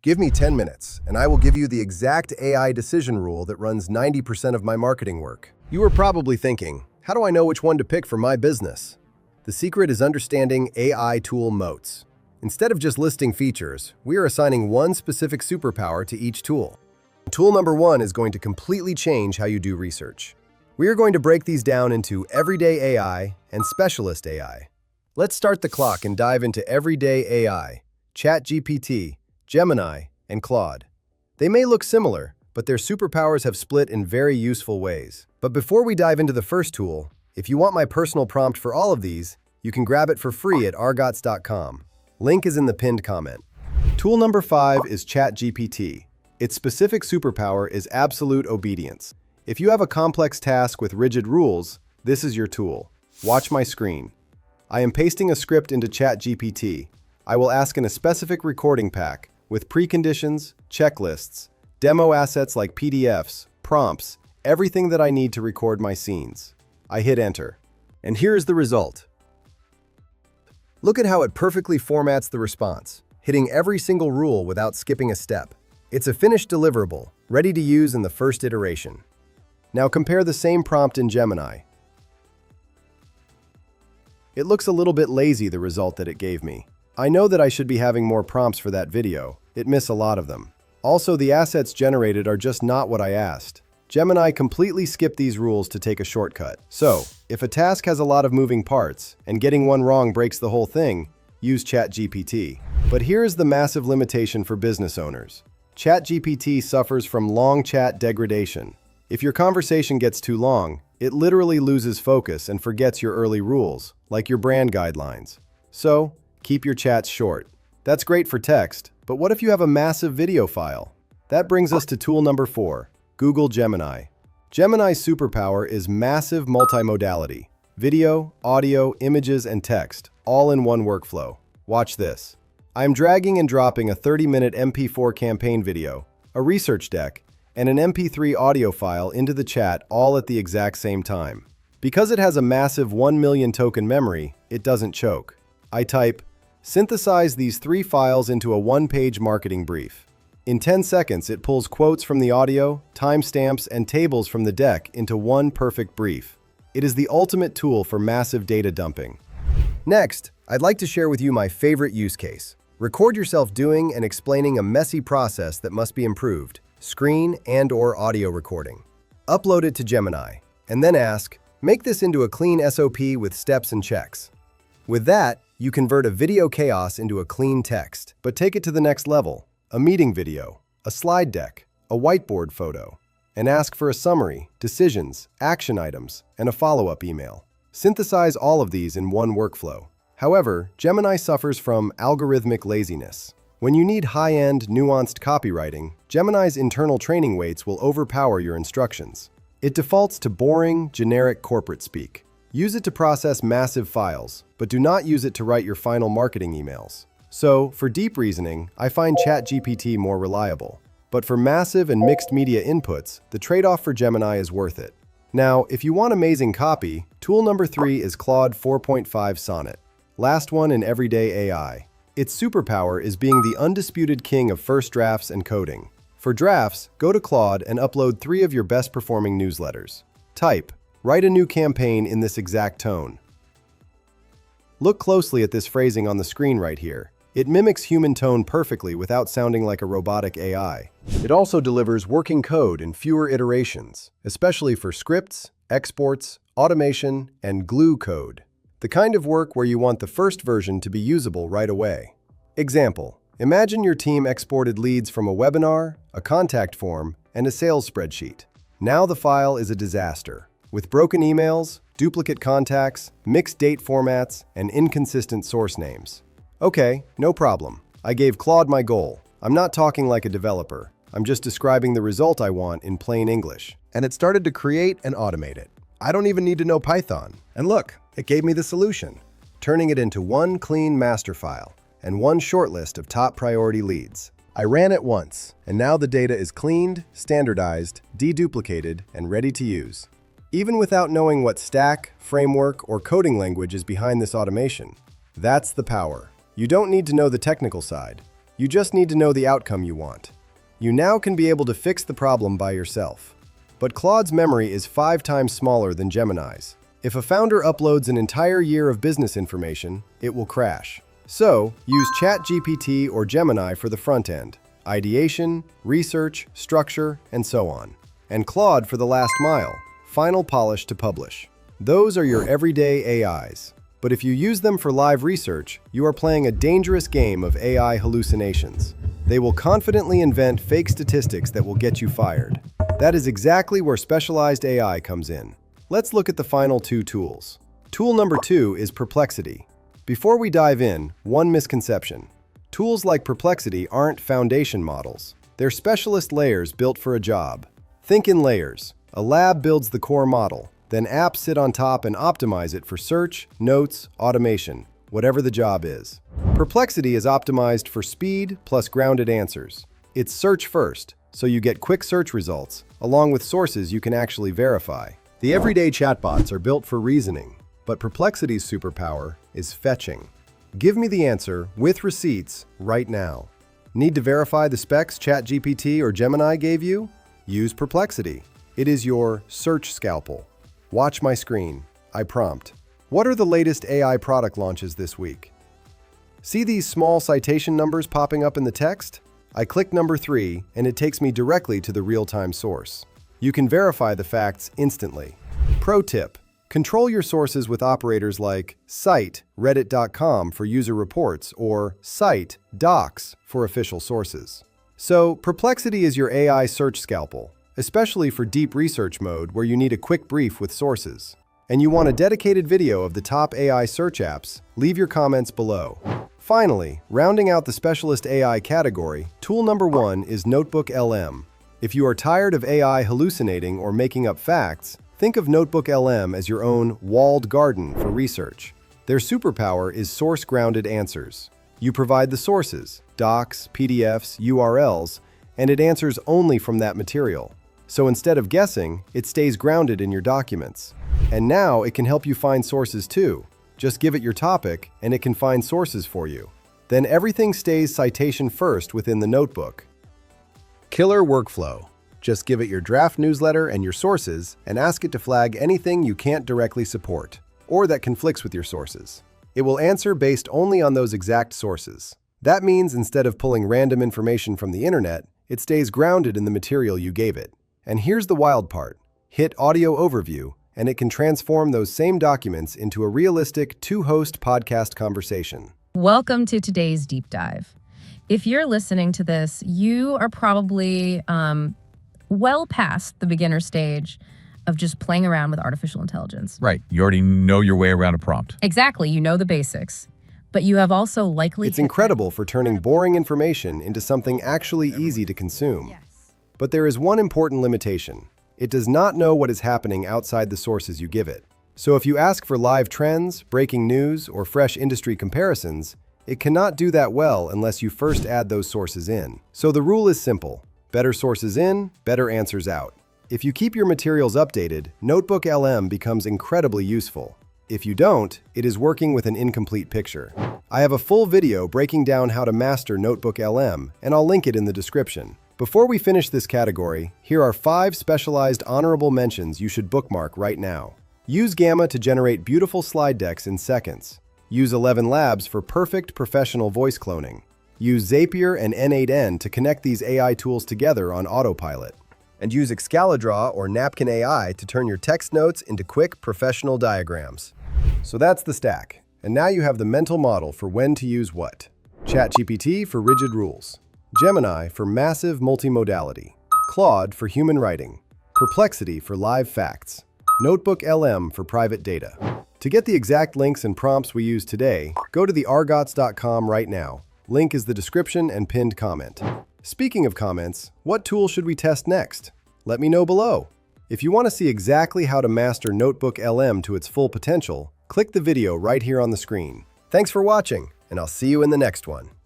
Give me 10 minutes, and I will give you the exact AI decision rule that runs 90% of my marketing work. You are probably thinking, how do I know which one to pick for my business? The secret is understanding AI tool moats. Instead of just listing features, we are assigning one specific superpower to each tool. Tool number 1 is going to completely change how you do research. We are going to break these down into everyday AI and specialist AI. Let's start the clock and dive into everyday AI, ChatGPT, Gemini, and Claude. They may look similar, but their superpowers have split in very useful ways. But before we dive into the first tool, if you want my personal prompt for all of these, you can grab it for free at argots.com. Link is in the pinned comment. Tool number 5 is ChatGPT. Its specific superpower is absolute obedience. If you have a complex task with rigid rules, this is your tool. Watch my screen. I am pasting a script into ChatGPT. I will ask in a specific recording pack with preconditions, checklists, demo assets like PDFs, prompts, everything that I need to record my scenes. I hit enter. And here is the result. Look at how it perfectly formats the response, hitting every single rule without skipping a step. It's a finished deliverable, ready to use in the first iteration. Now compare the same prompt in Gemini. It looks a little bit lazy, the result that it gave me. I know that I should be having more prompts for that video. It missed a lot of them. Also, the assets generated are just not what I asked. Gemini completely skipped these rules to take a shortcut. So, if a task has a lot of moving parts, and getting one wrong breaks the whole thing, use ChatGPT. But here is the massive limitation for business owners. ChatGPT suffers from long chat degradation. If your conversation gets too long, it literally loses focus and forgets your early rules, like your brand guidelines. So, keep your chats short. That's great for text, but what if you have a massive video file? That brings us to tool number 4, Google Gemini. Gemini's superpower is massive multimodality. Video, audio, images, and text, all in one workflow. Watch this. I'm dragging and dropping a 30-minute MP4 campaign video, a research deck, and an MP3 audio file into the chat all at the exact same time. Because it has a massive 1 million token memory, it doesn't choke. I type, synthesize these 3 files into a one-page marketing brief. In 10 seconds, it pulls quotes from the audio, timestamps, and tables from the deck into one perfect brief. It is the ultimate tool for massive data dumping. Next, I'd like to share with you my favorite use case. Record yourself doing and explaining a messy process that must be improved, screen and/or audio recording. Upload it to Gemini, and then ask, make this into a clean SOP with steps and checks. With that, you convert a video chaos into a clean text, but take it to the next level, a meeting video, a slide deck, a whiteboard photo, and ask for a summary, decisions, action items, and a follow-up email. Synthesize all of these in one workflow. However, Gemini suffers from algorithmic laziness. When you need high-end, nuanced copywriting, Gemini's internal training weights will overpower your instructions. It defaults to boring, generic corporate speak. Use it to process massive files, but do not use it to write your final marketing emails. So, for deep reasoning, I find ChatGPT more reliable. But for massive and mixed media inputs, the trade-off for Gemini is worth it. Now, if you want amazing copy, tool number 3 is Claude 4.5 Sonnet. Last one in everyday AI. Its superpower is being the undisputed king of first drafts and coding. For drafts, go to Claude and upload 3 of your best-performing newsletters. Type, write a new campaign in this exact tone. Look closely at this phrasing on the screen right here. It mimics human tone perfectly without sounding like a robotic AI. It also delivers working code in fewer iterations, especially for scripts, exports, automation, and glue code. The kind of work where you want the first version to be usable right away. Example, imagine your team exported leads from a webinar, a contact form, and a sales spreadsheet. Now the file is a disaster, with broken emails, duplicate contacts, mixed date formats, and inconsistent source names. Okay, no problem. I gave Claude my goal. I'm not talking like a developer. I'm just describing the result I want in plain English. And it started to create and automate it. I don't even need to know Python. And look, it gave me the solution, turning it into one clean master file and one shortlist of top priority leads. I ran it once, and now the data is cleaned, standardized, deduplicated, and ready to use. Even without knowing what stack, framework, or coding language is behind this automation. That's the power. You don't need to know the technical side. You just need to know the outcome you want. You now can be able to fix the problem by yourself. But Claude's memory is 5 times smaller than Gemini's. If a founder uploads an entire year of business information, it will crash. So, use ChatGPT or Gemini for the front end, ideation, research, structure, and so on. And Claude for the last mile, final polish to publish. Those are your everyday AIs. But if you use them for live research, you are playing a dangerous game of AI hallucinations. They will confidently invent fake statistics that will get you fired. That is exactly where specialized AI comes in. Let's look at the final 2 tools. Tool number 2 is Perplexity. Before we dive in, one misconception. Tools like Perplexity aren't foundation models. They're specialist layers built for a job. Think in layers. A lab builds the core model. Then apps sit on top and optimize it for search, notes, automation, whatever the job is. Perplexity is optimized for speed plus grounded answers. It's search first, so you get quick search results, along with sources you can actually verify. The everyday chatbots are built for reasoning, but Perplexity's superpower is fetching. Give me the answer with receipts right now. Need to verify the specs ChatGPT or Gemini gave you? Use Perplexity. It is your search scalpel. Watch my screen. I prompt. What are the latest AI product launches this week? See these small citation numbers popping up in the text? I click number 3, and it takes me directly to the real-time source. You can verify the facts instantly. Pro tip: control your sources with operators like cite reddit.com for user reports or cite docs for official sources. So, Perplexity is your AI search scalpel, especially for deep research mode where you need a quick brief with sources. And you want a dedicated video of the top AI search apps? Leave your comments below. Finally, rounding out the specialist AI category, tool number 1 is NotebookLM. If you are tired of AI hallucinating or making up facts, think of NotebookLM as your own walled garden for research. Their superpower is source-grounded answers. You provide the sources, docs, PDFs, URLs, and it answers only from that material. So instead of guessing, it stays grounded in your documents. And now it can help you find sources too. Just give it your topic, and it can find sources for you. Then everything stays citation first within the notebook. Killer workflow. Just give it your draft newsletter and your sources, and ask it to flag anything you can't directly support, or that conflicts with your sources. It will answer based only on those exact sources. That means instead of pulling random information from the internet, it stays grounded in the material you gave it. And here's the wild part. Hit Audio Overview, and it can transform those same documents into a realistic 2-host podcast conversation. Welcome to today's deep dive. If you're listening to this, you are probably well past the beginner stage of just playing around with artificial intelligence. Right. You already know your way around a prompt. Exactly. You know the basics. But you have also likely... It's incredible for turning boring information into something actually easy to consume. Yes. But there is one important limitation. It does not know what is happening outside the sources you give it. So if you ask for live trends, breaking news, or fresh industry comparisons, it cannot do that well unless you first add those sources in. So the rule is simple. Better sources in, better answers out. If you keep your materials updated, NotebookLM becomes incredibly useful. If you don't, it is working with an incomplete picture. I have a full video breaking down how to master NotebookLM, and I'll link it in the description. Before we finish this category, here are 5 specialized honorable mentions you should bookmark right now. Use Gamma to generate beautiful slide decks in seconds. Use 11 Labs for perfect professional voice cloning. Use Zapier and N8N to connect these AI tools together on autopilot. And use Excalidraw or Napkin AI to turn your text notes into quick professional diagrams. So that's the stack. And now you have the mental model for when to use what. ChatGPT for rigid rules. Gemini for massive multimodality. Claude for human writing. Perplexity for live facts. NotebookLM for private data. To get the exact links and prompts we use today, go to theargots.com right now. Link is the description and pinned comment. Speaking of comments, what tool should we test next? Let me know below. If you want to see exactly how to master NotebookLM to its full potential, click the video right here on the screen. Thanks for watching, and I'll see you in the next one.